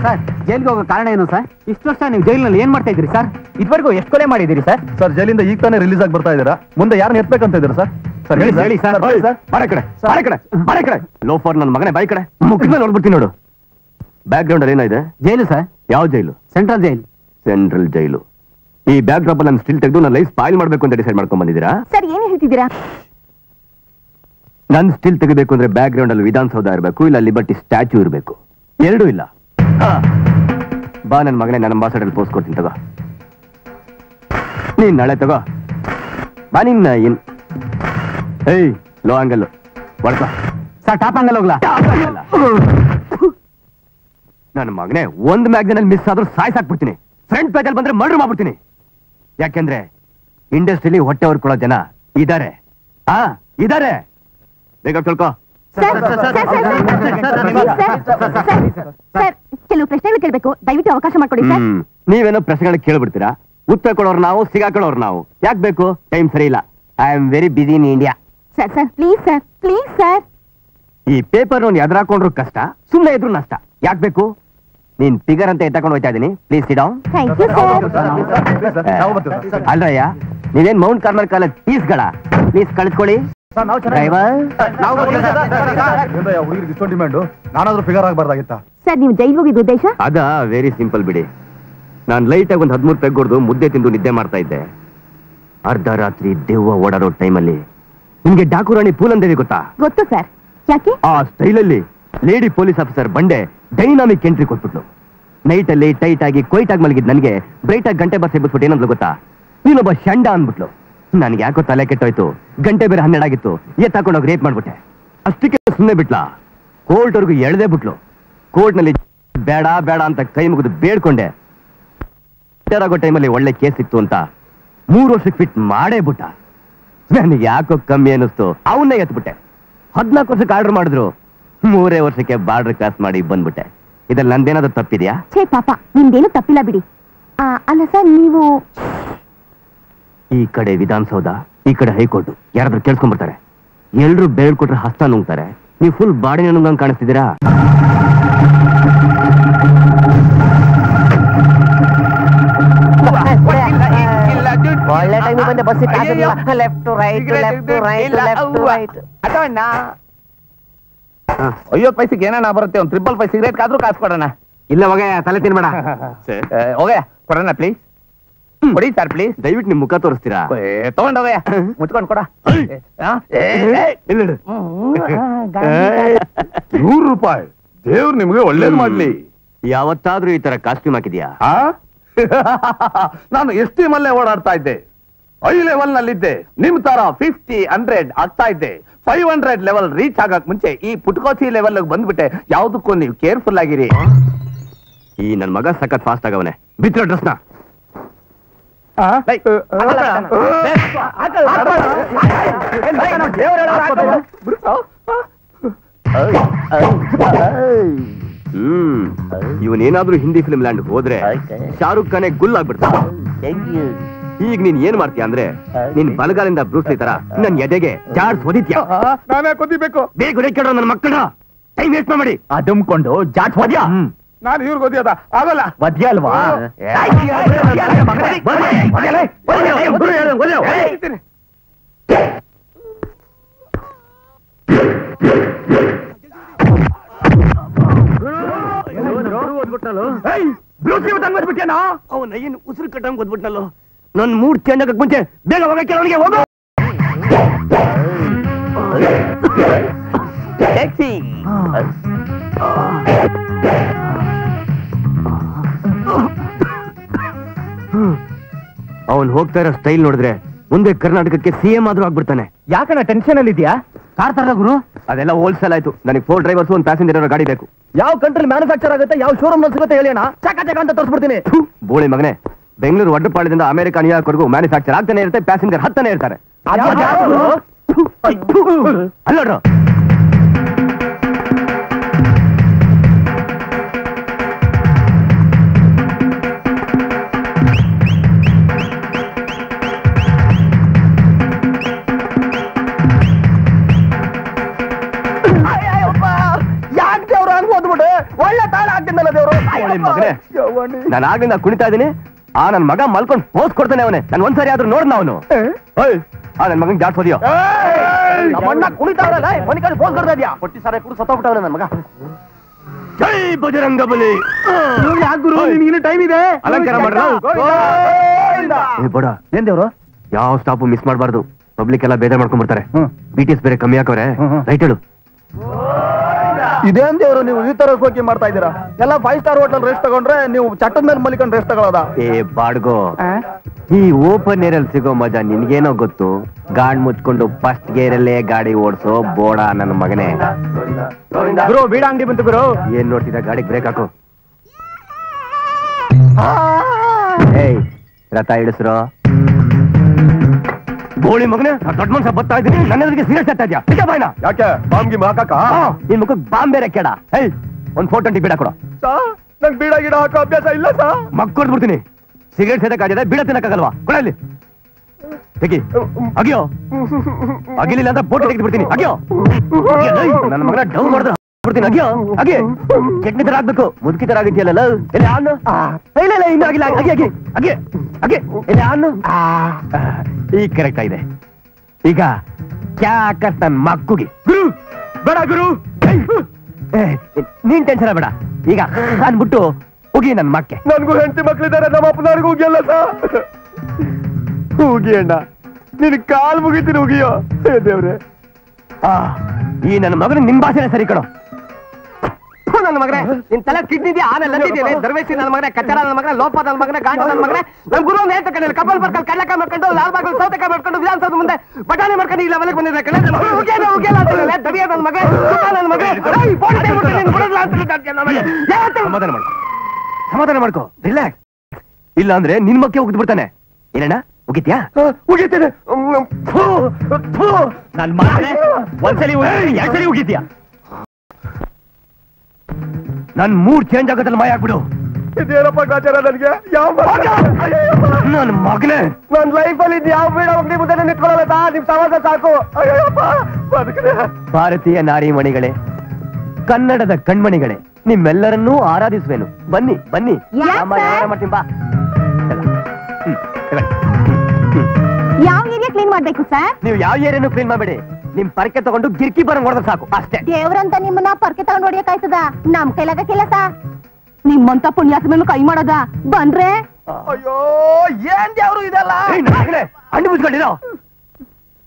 Sir ಜೈಲ್ಗೆ ಹೋಗೋ ಕಾರಣ ಏನು ಸರ್? ಇಷ್ಟು ವರ್ಷ ನೀವು ಜೈಲಿನಲ್ಲಿ ಏನ್ ಮಾಡ್ತಾ ಇದ್ರಿ ಸರ್? ಇದುವರೆಗೂ ಎಷ್ಟು ಕೊಲೆ ಮಾಡಿದಿರಿ ಸರ್? ಸರ್ ಜೈಲಿಂದ ಈಗ ತಾನೇ ರಿಲೀಸ್ ಆಗಿ ಬರ್ತಾ ಇದ್ದೀರಾ, ಮುಂದೆ ಯಾರನ್ನ ಎತ್ಬೇಕಂತ ಇದ್ದೀರಾ ಸರ್? ಸರ್ ಹೇಳಿ ಹೇಳಿ ಸರ್. ಬಾರ ಕಡೆ ಲೋಫರ್ ನನ್ನ ಮಗನೇ ಬಾಯಿ ಕಡೆ ಮುಖದ ಮೇಲೆ ನೋಡ್ಬಿಡ್ತೀನಿ ನೋಡು. ಬ್ಯಾಕ್ ಗ್ರೌಂಡ್ ಅಲ್ಲಿ ಏನಿದೆ? ಜೈಲು ಸರ್. ಯಾವ ಜೈಲು? ಸೆಂಟ್ರಲ್ ಜೈಲು. ಸೆಂಟ್ರಲ್ ಜೈಲು. ಈ ಬ್ಯಾಕ್ ಡ್ರಾಪ್ ಅಲ್ಲಿ ನಾನು ಸ್ಟಿಲ್ ತೆಗೆದು ನನ್ನ ಲೈಫ್ ಸ್ಪಾಯಿಲ್ ಮಾಡ್ಬೇಕು ಅಂತ ಡಿಸೈಡ್ ಮಾಡ್ಕೊಂಡ್ ಬಂದಿದ್ದೀರಾ? ಸರ್ ಏನು ಹೇಳ್ತಿದ್ದೀರಾ? ನನ್ ಸ್ಟಿಲ್ ತೆಗಿಬೇಕು ಅಂದ್ರೆ ಬ್ಯಾಕ್ ಗ್ರೌಂಡ್ ಅಲ್ಲಿ ವಿಧಾನಸೌಧ ಇರಬೇಕು, ಇಲ್ಲ ಲಿಬರ್ಟಿ ಸ್ಟ್ಯಾಚ್ಯೂ ಇರಬೇಕು. ಎರಡೂ ಇಲ್ಲ. ಬಾ ನನ್ನ ಮಗನೇ, ನನ್ನ ಅಂಬಾಸಡರ್ ಪೋಸ್ಟ್ ಕೊಡ್ತೀನಿ ತಗೋ. ನೀನ್ ನಾಳೆ ತಗೋ ಬಾ. ನಿನ್ನ ಏಯ್ ಲೋ ಆಂಗಲ್ ಹೊಡ್ಕೋ ಸರ್. ಟಾಪ್ ಆಂಗಲ್ ಹೋಗ್ಲಾ? ನನ್ನ ಮಗನೇ ಒಂದ್ ಮ್ಯಾಗ್ಝಿನ್ ಅಲ್ಲಿ ಮಿಸ್ ಆದ್ರೂ ಸಾಯ್ಸಾಕ್ಬಿಡ್ತೀನಿ. ಫ್ರಂಟ್ ಪೇಜ್ ಅಲ್ಲಿ ಬಂದ್ರೆ ಮರ್ಡರ್ ಮಾಡ್ಬಿಡ್ತೀನಿ. ಯಾಕೆಂದ್ರೆ ಇಂಡಸ್ಟ್ರಿಲಿ ಹೊಟ್ಟೆ ಹೊರ್ಕೊಳ್ಳೋ ಜನ ಇದಾರೆ. ಇದಾರೆ. ಬೇಗ ತಿಳ್ಕೋ. ಸರ್ ಕೆಲವು ಪ್ರಶ್ನೆಗಳು ಕೇಳಬೇಕು, ದಯವಿಟ್ಟು ಅವಕಾಶ ಮಾಡ್ಕೊಡಿ ಸರ್. ನೀವೇನೋ ಪ್ರಶ್ನೆಗಳಿಗೆ ಕೇಳ್ಬಿಡ್ತೀರಾ, ಉತ್ತರ ಕೊಡೋರು ನಾವು, ಸಿಗಾಕೊಳ್ಳೋರು ನಾವು. ಯಾಕೆ ಬೇಕು? ಟೈಮ್ ಸರಿ ಇಲ್ಲ. I am very busy in India. Sir sir please sir, please sir. ಈ ಪೇಪರ್ ಒಂದು ಎದುರಾಕೊಂಡ್ರು ಕಷ್ಟ, ಸುಮ್ಮನೆ ಇದ್ರು ನಷ್ಟ. ಯಾಕೆ ಬೇಕು? ನೀನ್ ಫಿಗರ್ ಅಂತ ಎತ್ತಕೊಂಡು ಹೋಗ್ತಾ ಇದೀನಿ. Please sit down. Thank you sir. ಅಲ್ರಯ್ಯ, ನೀವೇನ್ ಮೌಂಟ್ ಕಾರ್ಮಲ್ ಕಾಲೇಜ್ ಪೀಸ್ಗಳ? ಪ್ಲೀಸ್ ಕಳಿಸ್ಕೊಳ್ಳಿ. ನಾನಾದ್ರೂ ಫಿಗರ್ ಆಗಬಾರ್ದಾಗಿತ್ತ? ಸರ್ ನೀವು ಜೈಲ್ ಹೋಗಿದ್ದು ಉದ್ದೇಶ? ಅದ ವೆರಿ ಸಿಂಪಲ್ ಬಿಡಿ. ನಾನ್ ಲೈಟ್ ಆಗಿ ಒಂದು 13 ತೆಗ್ಗೊಡ್ದು ಮುದ್ದೆ ತಿಂದು ನಿದ್ದೆ ಮಾಡ್ತಾ ಇದ್ದೆ. ಅರ್ಧ ರಾತ್ರಿ ದೆವ್ವ ಓಡಾಡೋ ಟೈಮಲ್ಲಿ ನಿಮ್ಗೆ ಡಾಕುರಾಣಿ ಪೂಲಂದೇವಿ ಗೊತ್ತಾ? ಗೊತ್ತು ಸರ್. ಯಾಕೆ? ಆ ಸ್ಟೈಲಲ್ಲಿ ಲೇಡಿ ಪೊಲೀಸ್ ಆಫೀಸರ್ ಬಂಡೆ ಡೈನಾಮಿಕ್ ಎಂಟ್ರಿ ಕೊಟ್ಬಿಟ್ಲು. ನೈಟ್ ಅಲ್ಲಿ ಟೈಟ್ ಆಗಿ ಕೊಯ್ಟ್ ಆಗಿ ಮಲಗಿದ್ ನನಗೆ ಬ್ರೈಟ್ ಆಗಿ ಗಂಟೆ ಬಸ್ ಎಬ್ಬಿಸ್ಬಿಟ್ಟು ಏನಂದ್ಲು ಗೊತ್ತಾ? ನೀನೊಬ್ಬ ಶಂಡ ಅಂದ್ಬಿಟ್ಲು. ನನ್ಗೆ ಯಾಕೋ ತಲೆ ಕೆಟ್ಟೋಯ್ತು. ಗಂಟೆ ಬೇರೆ 12 ಆಗಿತ್ತು. ಎತ್ತಾಕೊಂಡೋಗಿ ರೇಪ್ ಮಾಡ್ಬಿಟ್ಟೆ. ಅಷ್ಟಕ್ಕೆ ಸುಮ್ಮನೆ ಬಿಟ್ಲಾ. ಕೋರ್ಟ್ವರೆಗೂ ಎಳ್ದೇ ಬಿಟ್ಲು. ಕೋರ್ಟ್ನಲ್ಲಿ ಬೇಡ ಬೇಡ ಅಂತ ಕೈ ಮುಗಿದು ಬೇಡ್ಕೊಂಡೆ. ಆಗೋ ಟೈಮಲ್ಲಿ ಒಳ್ಳೆ ಕೇಸ್ ಸಿಕ್ತು ಅಂತ 3 ವರ್ಷಕ್ಕೆ ಫಿಟ್ ಮಾಡೇ ಬಿಟ್ಟ. ನನಗೆ ಯಾಕೋ ಕಮ್ಮಿ ಅನ್ನಿಸ್ತು, ಅವನ್ನೇ ಎತ್ಬಿಟ್ಟೆ. 14 ವರ್ಷಕ್ಕೆ ಆರ್ಡರ್ ಮಾಡಿದ್ರು, 3 ವರ್ಷಕ್ಕೆ ಬಾರ್ಡರ್ ಕ್ರಾಸ್ ಮಾಡಿ ಬಂದ್ಬಿಟ್ಟೆ. ಇದ್ರಲ್ಲಿ ನಂದೇನಾದ್ರು ತಪ್ಪಿದ್ಯಾ? ಛೇ ಪಾಪ, ನಿಮ್ದೇನು ತಪ್ಪಿಲ್ಲ ಬಿಡಿ. ಅಲ್ಲ ಸರ್, ನೀವು ಈ ಕಡೆ ವಿಧಾನಸೌಧ, ಈ ಕಡೆ ಹೈಕೋರ್ಟ್, ಯಾರಾದ್ರೂ ಕೇಳ್ಸ್ಕೊಂಡ್ಬಿಡ್ತಾರೆ. ಎಲ್ರು ಬೆರಳು ಕೊಟ್ರೆ ಹಸ್ತ ನುಂಗ್ತಾರೆ. ನೀವು ಫುಲ್ ಬಾಡಿನ ನುಂಗಂಗ್ ಕಾಣಿಸ್ತಿದ್ದೀರಾ? ಒಳ್ಳೆ ಟೈಮ್ ಬಂದೆ. Bus left to right, left to right, left to right. ಅಯ್ಯೋ ಪೈಸಿಗೆ ಏನಾನ ಬರುತ್ತೆ, ಒಂದು 5 ಸಿಗರೇಟ್ ಆದ್ರೂ ಕಾಸು ಕೊಡೋಣ. ಇಲ್ಲ ಹೋಗ, ತಲೆ ತಿನ್ಬೇಡ. ಹೋಗಯ್ಯ, ಕೊಡೋಣ ಪ್ಲೀಸ್. ಕೊಡಿ ಸರ್ ಪ್ಲೀಸ್. ದಯವಿಟ್ಟು ನಿಮ್ ಮುಖ ತೋರಿಸ್ತೀರಾ? ತಗೊಂಡೋಗಯ್ಯ, ಮುಚ್ಕೊಂಡು ಕೊಡ. 100 ರೂಪಾಯಿ. ದೇವ್ರು ನಿಮ್ಗೆ ಒಳ್ಳೇದು ಮಾಡ್ಲಿ. ಯಾವತ್ತಾದ್ರೂ ಈ ತರ ಕಾಸ್ಟ್ಯೂಮ್ ಹಾಕಿದ್ಯಾ? ನಾನು ST ಮಲ್ಲೇ ಓಡಾಡ್ತಾ ಇದ್ದೆ. 5 ಲೆವೆಲ್ ನಲ್ಲಿದ್ದೆ. ನಿಮ್ ತರ 50, 100 ಆಗ್ತಾ ಇದ್ದೆ. 500 ಲೆವೆಲ್ ರೀಚ್ ಆಗಕ್ ಮುಂಚೆ ಈ ಪುಟ್ಕೋಸಿ ಲೆವೆಲ್ ಬಂದ್ಬಿಟ್ಟೆ. ಯಾವ್ದಕ್ಕೂ ನೀವು ಕೇರ್ಫುಲ್ ಆಗಿರಿ. ಈ ನನ್ ಮಗ ಸಖತ್ ಫಾಸ್ಟ್ ಆಗವನೆ. ಬಿತ್ರ ಡ್ರೆಸ್ನ ಇವನೇನಾದ್ರೂ ಹಿಂದಿ ಫಿಲ್ಮ್ ಲ್ಯಾಂಡ್ ಹೋದ್ರೆ ಶಾರುಖ್ ಖಾನೆ ಗುಲ್ ಆಗ್ಬಿಡ್ತಾನೆ. ಈಗ ನೀನ್ ಏನ್ ಮಾಡ್ತೀಯ ಅಂದ್ರೆ, ನಿನ್ ಬಲಗಾಲಿಂದ ಬ್ರೂಸ್ಲಿ ತರ ನನ್ ಎದೆಗೆ ಜಾಡ್ಸ್ ಹೊಡಿತ್ಯಾ. ನಾನೇ ಕೊದಿಬೇಕು. ಬೇಗ ಕೇಳೋ ನನ್ನ ಮಕ್ಕಳ ಟೈಮ್ ವೇಸ್ಟ್ ಮಾಡಿ. ಅದುಮ್ಕೊಂಡು ಜಾಟ್ ಹೊದ್ಯಾ? ನಾನು ಇವ್ರಿಗೆ ಓದಿಯೋದ ಆಗಲ್ಲ. ವದ್ಯ ಅಲ್ವಾ? ಅವನ ಏನು ಉಸಿರು ಕಟ್ಟಂಗ್ ಓದ್ಬಿಟ್ನಲ್ಲೋ. ನನ್ ಮೂಡ್ ಚೇಂಜ್ ಆಗಕ್ ಮುಂಚೆ ಬೇಗ ಹೋಗಕ್ಕೆ ಅವನಿಗೆ ಹೋಗು. ಅವನ್ ಹೋಗ್ತಾ ಇರೋ ಸ್ಟೈಲ್ ನೋಡಿದ್ರೆ ಮುಂದೆ ಕರ್ನಾಟಕಕ್ಕೆ CM ಆದ್ರೂ ಆಗ್ಬಿಡ್ತಾನೆ. ಯಾಕಣ್ಣ ಟೆನ್ಷನ್ ಅಲ್ಲಿ ಇದೆಯಾ? ಕಾರ್ ತರ ಗುರು. ಅದೆಲ್ಲ ಹೋಲ್ಸೇಲ್ ಆಯ್ತು. ನನಗೆ 4 ಡ್ರೈವರ್ಸ್, 1 ಪ್ಯಾಸೆಂಜರ್ ಇರೋ ಗಾಡಿ ಬೇಕು. ಯಾವ ಕಂಟ್ರಿ ಮ್ಯಾನುಫ್ಯಾಕ್ಚರ್ ಆಗುತ್ತೆ, ಯಾವ ಶೋರೂಮ್ ಸಿಗುತ್ತೆ ಹೇಳಿ ಅಣ್ಣ. ಚಕ ಅಂತ ತೋರಿಸ್ಬಿಡ್ತೀನಿ. ಬೋಳಿ ಮಗನೇ, ಬೆಂಗಳೂರು ವಡ್ಡಪಾಳ್ಯದಿಂದ ಅಮೆರಿಕ, ನ್ಯೂಯಾರ್ಕ್ ವರೆಗೂ ಮ್ಯಾನುಫ್ಯಾಕ್ಚರ್ ಆಗ್ತಾನೆ ಇರುತ್ತೆ, ಪ್ಯಾಸೆಂಜರ್ ಹತ್ತಾನೆ ಇರ್ತಾರೆ. ಅಲ್ಲೋಡ್ರು ಯಾಕೆ ದೇವ್ರು ಹಂಗ್ ಓದ್ಬಿಟ್ಟು ಒಳ್ಳೆ ತಾಳ ಆಗ್ತಿದ್ದಲ್ಲ ದೇವ್ರು. ನಾನು ಆಗ್ಲಿಂದ ಕುಣಿತಾ ಇದೀನಿ. ಆ ನನ್ ಮಗ ಮಲ್ಕೊಂಡ್ ಪೋಸ್ ಕೊಡ್ತಾನೆ ಅವನೇ. ನಾನು ಒಂದ್ಸರಿ ಆದ್ರೂ ನೋಡ್ದ ಅವನು. ನನ್ ಮಗನ್ ಜಾಟ್ ಹೋದಿಯೋ ಕುಣಿತಾವಲ್ಲ ಪೋಸ್ ಕೊಡ್ತಾ ಇದೆಯಾ? ಹೊಟ್ಟಿ ಸಾರ ಕೂಡ ಸತ್ತೋಗ್ಬಿಟ್ಟವನ ನನ್ ಮಗ. ಜೈ ಬಜರಂಗಬಲಿ. ಟೈಮ್ ಇದೆ, ಅಲಂಕಾರ ಮಾಡ್ರ. ಏನ್ ದೇವ್ರು, ಯಾವ ಸ್ಟಾಪ್ ಮಿಸ್ ಮಾಡಬಾರ್ದು. ಪಬ್ಲಿಕ್ ಎಲ್ಲ ಬೇಜಾರ್ ಮಾಡ್ಕೊಂಡ್ ಬರ್ತಾರೆ. BTS ಬೇರೆ ಕಮ್ಮಿ ಹಾಕವ್ರೆ. ರೈಟ್ ಹೇಳು. ಇದೇನ್ ದೇವ್ರು ನೀವು ಈ ತರ ಸೋಕಿ ಮಾಡ್ತಾ ಇದ್ದೀರಾ? ಎಲ್ಲ 5 ಸ್ಟಾರ್ ಹೋಟೆಲ್ ರೆಸ್ಟ್ ತಗೊಂಡ್ರೆ ನೀವು ಚಟ್ಟದ ಮೇಲೆ ಮಲಿಕೊಂಡು ರೆಸ್ಟ್ ತಗೊಳ್ಳೋದ? ಏ ಬಾಡ್ಗೋ, ಈ ಓಪನ್ ಏರ್ ಅಲ್ಲಿ ಸಿಗೋ ಮಜಾ ನಿನ್ಗೇನೋ ಗೊತ್ತು. ಗಾಡ್ ಮುಚ್ಕೊಂಡು ಫಸ್ಟ್ ಗೇರ್ ಅಲ್ಲೇ ಗಾಡಿ ಓಡಿಸೋ ಬೋಡ ನನ್ನ ಮಗನೇ. ಗುರು ಬೀಡ ಅಂಗಡಿ ಬಂತು ಗುರು. ಏನ್ ನೋಡ್ತಿದ್ದ? ಗಾಡಿಗೆ ಬ್ರೇಕ್ ಹಾಕು. ಏಯ್ ರಥ ಇಳಿಸ್ರೋ. ಗೋಳಿ ಮಗನೇ, ದೊಡ್ಡ ಮನ್ಸ ಬರ್ತಾ ಇದ್ದೀನಿ. ನನ್ನ ಎದುರಿಗೆ ಸೀರಿಯಸ್ ಆಗ್ತಾ ಇದ್ಯಾ? ಬಾಯ್ನ ಯಾಕೆ ಬಾಂಬ್ಗೆ ಹಾಕಾಕ? ನಿನ್ ಮುಖಕ್ಕೆ ಬಾಂಬ್ ಬೇರೆ ಕೇಳ. ಏಯ್ ಒಂದ್ 420 ಬೀಡ ಕೊಡು. ನಂಗೆ ಬೀಡ ಗಿಡ ಹಾಕೋ ಅಭ್ಯಾಸ ಇಲ್ಲ ಸಾ. ಮಗ್ ಕೊಡ್ಬಿಡ್ತೀನಿ. ಸಿಗರೇಟ್ ಸೇದಕ್ಕಾಗಿದೆ, ಬೀಡ ತಿನ್ನಕ್ಕಾಗಲ್ವಾ? ಕೊಡಲ್ಲಿ ತೆಗಿ. ಅಗಿಯೋ, ಅಗಿಲಿಲ್ಲ ಅಂತ ಬೋಟ್ ತೆಗೆದು ಬಿಡ್ತೀನಿ. ಅಗಿಯೋ, ನನ್ನ ಮಗನ ಡೌನ್ ಮಾಡಿದ್ರೆ ಬಿಡ್ತೀನಿ. ಅಗಿಯೋ, ಅಗಿ. ಚಟ್ನಿ ತರ ಆಗ್ಬೇಕು, ಮುದುಕಿ ತರ ಆಗಿದ್ಯಲ್ಲ. ಇಲ್ಲ ಅನ್ನು ಇಲ್ಲ ಇಲ್ಲ, ಇನ್ನು ಆಗಿಲ್ಲ. ಅಗಿ ಅಗಿ ಅಗಿ ಅಗಿ. ಇಲ್ಲ ಅನ್ನು ಈಗ ಕರೆಕ್ಟ್ ಆಗಿದೆ. ಈಗ ಕ್ಯಾಕತ್ ನನ್ ಮಕ್ಕುಗಿ. ಗುರು ಬೇಡ ಗುರು, ನೀನ್ ಟೆನ್ಷನ್ ಬೇಡ. ಈಗ ಅನ್ಬಿಟ್ಟು ಹೋಗಿ ನನ್ ಮಕ್ಕೆ. ನನ್ಗೂ ಹೆಂಡತಿ ಮಕ್ಳಿದ್ದಾರೆ, ನಮ್ಮ ಅಪ್ಪನವ್ರಿಗೂ ಹೋಗಿಯಲ್ಲ ಸಾ. ಹೋಗಿ ಅಣ್ಣ, ನಿನ್ ಕಾಲ್ ಮುಗಿತೀನಿ. ಹೋಗಿಯೋ ದೇವ್ರೆ. ಈ ನನ್ನ ಮಗನ ನಿಮ್ ಭಾಷೆನೇ ಸರಿ ಕಣೋ. ನನ್ನ ಮಗನೇ, ನಿನ್ ತಲೆ ಕಿಡ್ನಿ ಇದೆಯಾ? ಆನೆಲ್ಲ ದರ್ವೇಶಿ ನನ್ನ ಮಗನೇ, ಕಚ್ಚರ ನನ್ನ ಮಗನೇ, ಲೋಪ ನನ್ನ ಮಗನೇ, ಗಾಂಡ ನನ್ನ ಮಗನೇ. ನಮ್ ಗುರು ನೇತ ಕಡೆ ಕಬ್ಬಲ್ ಬರ್ಕಲ್ ಕಳ್ಳಕಾಯಿ ಮಾಡ್ಕೊಂಡು, ಲಾಲ್ ಬಾಗಲ್ ಸೌತೆಕಾಯಿ ಮಾಡ್ಕೊಂಡು, ವಿಧಾನಸೌಧ ಮುಂದೆ ಬಟಾಣಿ ಮಾಡ್ಕೊಂಡು ಈ ಲೆವೆಲ್ಗೆ ಬಂದಿದ್ದೆ ಕಡೆ. ದಡಿಯ ನನ್ನ ಮಗ, ನನ್ನ ಮಗ. ಸಮಾಧಾನ ಮಾಡ್ಕೊ, ಸಮಾಧಾನ ಮಾಡ್ಕೊ, ರಿಲ್ಯಾಕ್ಸ್. ಇಲ್ಲ ಅಂದ್ರೆ ನಿನ್ ಮಕ್ಕೆ ಹೋಗ್ದು ಬಿಡ್ತಾನೆ. ಏನಣ್ಣ ಮುಗಿತ್ಯಾ? ಮುಗಿತೇನೆ. ನನ್ ಮಗನೇ, ಒಂದ್ಸಲಿ 2 ಸರಿ ಮುಗಿತ್ಯಾ? ನನ್ ಮೂಡ್ ಚೇಂಜ್ ಆಗೋದ್ರಲ್ಲಿ ಮಾಯ ಆಗ್ಬಿಡು. ಇದೇನಪ್ಪ ಗಾಚಾರ ನನಗೆ? ಯಾವ ನನ್ ಮಗನೇ, ನನ್ ಲೈಫ್ ಅಲ್ಲಿ ಯಾವ ಬೀಡ ಅಂಗಡಿ ಮುಂದೆ ನಿಂತ್ಕೊಳ್ಳಲ್ಲ. ನಿಮ್ ಸಮಾಜ ಸಾಕು. ಅಯ್ಯಪ್ಪ ಬದುಕದೆ. ಭಾರತೀಯ ನಾರಿಮಣಿಗಳೇ, ಕನ್ನಡದ ಕಣ್ಮಣಿಗಳೇ, ನಿಮ್ಮೆಲ್ಲರನ್ನೂ ಆರಾಧಿಸುವೆನು. ಬನ್ನಿ ಬನ್ನಿ, ಮಾಡ್ತೀನಿ ಬಾ. ಯಾವ ಏರಿಯಾ ಕ್ಲೀನ್ ಮಾಡ್ಬೇಕು ಸರ್? ನೀವು ಯಾವ ಏರಿಯಾನು ಕ್ಲೀನ್ ಮಾಡಬೇಡಿ. ನಿಮ್ ಪರಕೆ ತಗೊಂಡು ಗಿರ್ಕಿ ಬರಂಗ್ ಹೊಡೆದ್ರೆ ಸಾಕು ಅಷ್ಟೇ. ದೇವ್ರಂತ ನಿಮ್ಮನ್ನ ಪರ್ಕೆ ತಗೊಂಡ್ ಹೊಡಿಯಕಾಯ್ತದ? ನಮ್ ಕೈಲಾಗ ಕೆಲಸ. ನಿಮ್ಮಂತ ಪುಣ್ಯಾತ್ಮೇಲೆ ಕೈ ಮಾಡೋದ ಬಂದ್ರೆ? ಅಯ್ಯೋ ಏನ್ ದೇವ್ರು ಇದೆಲ್ಲ? ಹಣ್ಣು ಮುಚ್ಕೊಂಡಿರೋ.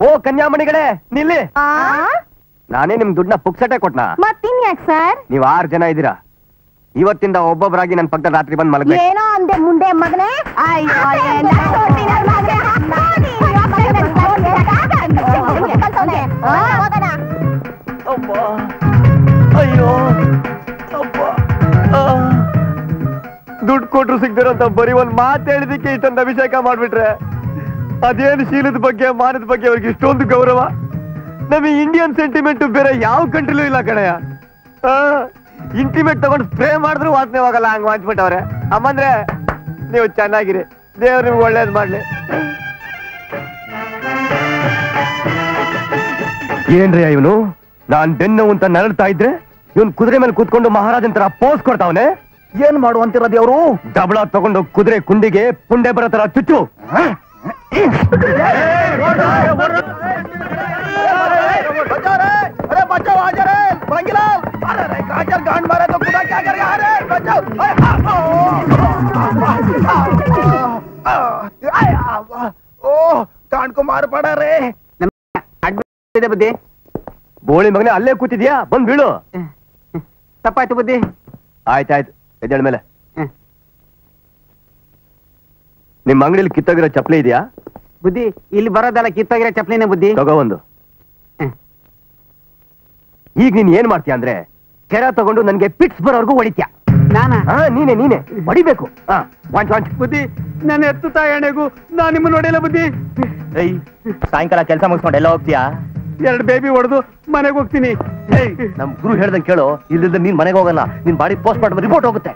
ಓ ಕನ್ಯಾಮಣಿಗಳೇ ನಿಲ್ಲಿ. ನಾನೇ ನಿಮ್ ದುಡ್ಡನ್ನ ಪುಕ್ಸಟೆ ಕೊಟ್ನಾ? ಮತ್ತಿನ್ ಯಾಕೆ ಸರ್? ನೀವ್ 6 ಜನ ಇದ್ದೀರಾ. ಇವತ್ತಿಂದ ಒಬ್ಬೊಬ್ಬರಾಗಿ ನನ್ ಪಕ್ಕದ ರಾತ್ರಿ ಬಂದ್ ಮಲಗ. ಏನೋ ಅಂದೆ ಮುಂದೆ ಮಗನೇ. ಅಯ್ಯೋ ದುಡ್ಡು ಕೊಟ್ರು ಸಿಗ್ದಿರಂತ ಬರೀ ಒಂದ್ ಮಾತು ಹೇಳಿದಕ್ಕೆ ಇಷ್ಟೊಂದು ಅಭಿಷೇಕ ಮಾಡ್ಬಿಟ್ರೆ. ಅದೇನು ಶೀಲದ ಬಗ್ಗೆ ಮಾನದ ಬಗ್ಗೆ ಅವ್ರಿಗೆ ಇಷ್ಟೊಂದು ಗೌರವ. ನಮಗೆ ಇಂಡಿಯನ್ ಸೆಂಟಿಮೆಂಟ್ ಬೇರೆ ಯಾವ ಕಂಟ್ರಿಲೂ ಇಲ್ಲ ಕಣಯ್ಯ. ಇಂಟಿಮೇಟ್ ತಗೊಂಡು ಸ್ಪ್ರೇ ಮಾಡಿದ್ರು ವಾಸನೆ ಹೋಗಲ್ಲ. ಹಂಗ್ ವಾಂಚ್ಬಿಟ್ಟವ್ರೆ. ಅಮ್ಮಂದ್ರೆ ನೀವು ಚೆನ್ನಾಗಿರಿ, ದೇವ್ರು ನಿಮ್ಗೆ ಒಳ್ಳೇದ್ ಮಾಡ್ಲಿ. ಏನ್ರಿ ಇವನು? ನಾನ್ ಬೆನ್ನು ಅಂತ ನರಳ್ತಾ ಇದ್ರೆ ಇವನ್ ಕುದುರೆ ಮೇಲೆ ಕೂತ್ಕೊಂಡು ಮಹಾರಾಜನ್ ತರ ಪೋಸ್ ಕೊಡ್ತಾವನೆ. ಏನ್ ಮಾಡುವಂತಿರ ದೇವ್ರು? ಡಬಳ ತಗೊಂಡು ಕುದುರೆ ಕುಂಡಿಗೆ ಪುಂಡೆ ಬರೋ ತರ ಚುಚ್ಚು. ಕಾಣ್ಕೊಂಬಾರ ಪಡಾರೆ ಬುದ್ಧಿ. ಬೋಳಿ ಮಗನೇ, ಅಲ್ಲೇ ಕೂತಿದ್ಯಾ? ಬಂದ್ ಬೀಳು. ತಪ್ಪಾಯ್ತು ಬುದ್ಧಿ. ಆಯ್ತಾಯ್ತು, ಎದ್ದೇಳ ಮೇಲೆ. ನಿಮ್ ಅಂಗಡಿಲಿ ಕಿತ್ತೋಗಿರೋ ಚಪ್ಲಿ ಇದೆಯಾ? ಬುದ್ಧಿ ಇಲ್ಲಿ ಬರೋದಲ್ಲ, ಕಿತ್ತೋಗಿರೋ ಚಪ್ಲಿನೇ ಬುದ್ಧಿ. ತಗೋ ಒಂದು. ಈಗ ನೀನ್ ಏನ್ ಮಾಡ್ತೀಯ ಅಂದ್ರೆ ಕೆರ ತಗೊಂಡು ನನ್ಗೆ ಪಿಟ್ಸ್ ಬರೋರ್ಗು ಹೊಡಿತ್ಯಾ. ನಾನಾ? ನೀನೆ ಹೊಡಿಬೇಕು. ಬುದ್ಧಿ ನನ್ನ ಎತ್ತುತ್ತಾ ಎಣೆಗೂ ನಾನ್ ನಿಮ್ಮನ್ನ ನೋಡಿಲ್ಲ ಬುದ್ಧಿ. ಸಾಯಂಕಾಲ ಕೆಲಸ ಮುಗಿಸ್ಕೊಂಡು ಎಲ್ಲ ಹೋಗ್ತೀಯಾ? 2 ಬೇಬಿ ಹೊಡೆದು ಮನೆಗೆ ಹೋಗ್ತೀನಿ. ನಮ್ ಗುರು ಹೇಳ್ದಂಗೆ ಕೇಳು. ಇಲ್ಲಿಂದ ನೀನ್ ಮನೆಗೆ ಹೋಗಲ್ಲ, ನಿನ್ ಬಾಡಿ ಪೋಸ್ಟ್ ಮಾರ್ಟಮ್ ರಿಪೋರ್ಟ್ ಹೋಗುತ್ತೆ.